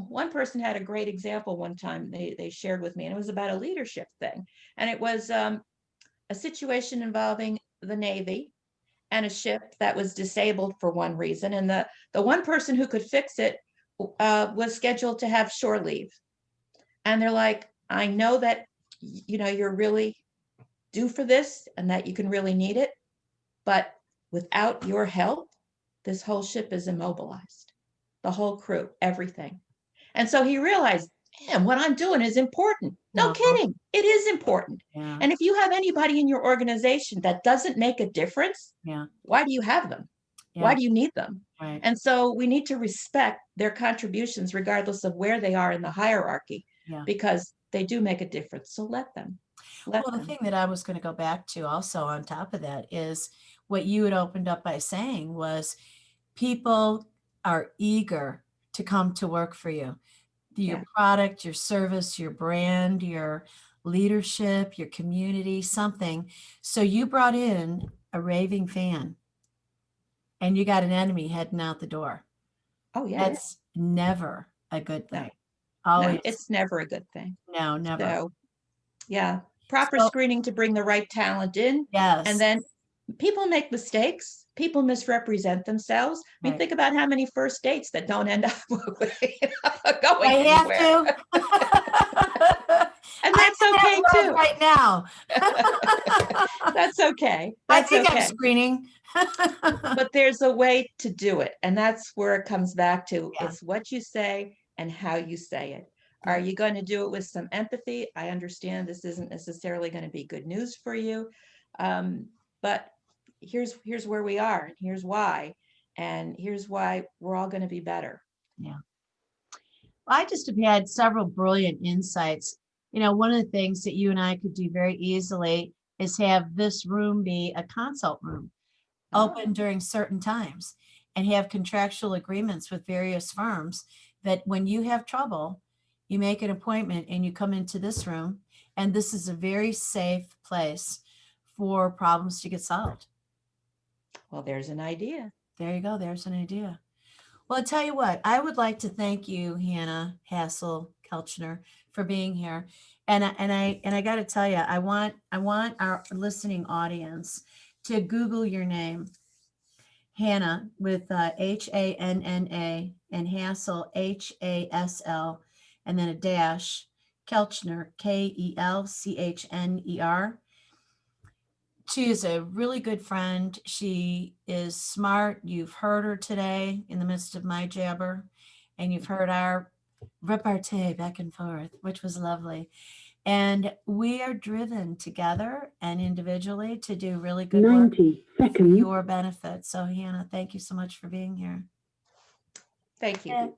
One person had a great example one time they shared with me, and it was about a leadership thing. And it was a situation involving the Navy and a ship that was disabled for one reason. And the one person who could fix it was scheduled to have shore leave. And they're like, I know that, you know, you're really due for this and that you can really need it. But without your help, this whole ship is immobilized. The whole crew, everything. And so he realized, damn, what I'm doing is important. No kidding. It is important. Yeah. And if you have anybody in your organization that doesn't make a difference, Yeah. why do you have them? Yeah. Why do you need them? Right. And so we need to respect their contributions regardless of where they are in the hierarchy, Yeah. because they do make a difference. So let them. Well, the thing that I was going to go back to also on top of that is what you had opened up by saying was people are eager to come to work for you. Your product, your service, your brand, your leadership, your community, something. So you brought in a raving fan and you got an enemy heading out the door. Oh, yeah. That's never a good thing. No. Always. No, it's never a good thing. No, never. So, yeah, proper screening to bring the right talent in. Yes. And then people make mistakes. People misrepresent themselves. I mean, think about how many first dates that don't end up going anywhere. And that's okay too. Right now. That's okay. I think I'm screening. But there's a way to do it. And that's where it comes back to. It's what you say and how you say it. Are you going to do it with some empathy? I understand this isn't necessarily going to be good news for you. But here's where we are, and here's why. And here's why we're all going to be better. Yeah. Well, I just have had several brilliant insights. You know, one of the things that you and I could do very easily is have this room be a consult room, open during certain times, and have contractual agreements with various firms that when you have trouble, you make an appointment and you come into this room, and this is a very safe place for problems to get solved. Well, there's an idea. There you go. There's an idea. Well, I'll tell you what, I would like to thank you, Hanna Hasl-Kelchner, for being here. And I got to tell you, I want our listening audience to Google your name, Hanna, with Hanna, and Hasl, Hasl, and then a dash, Kelchner, Kelchner. She is a really good friend. She is smart. You've heard her today in the midst of my jabber, and you've heard our repartee back and forth, which was lovely. And we are driven together and individually to do really good 90 work seconds. for your benefit. So, Hanna, thank you so much for being here. Thank you. All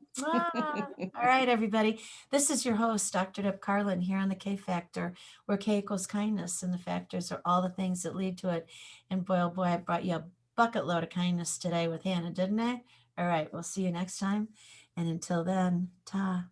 right, everybody. This is your host, Dr. Deb Carlin, here on the K Factor, where K equals kindness, and the factors are all the things that lead to it. And boy, oh boy, I brought you a bucket load of kindness today with Hanna, didn't I? All right, we'll see you next time. And until then, ta.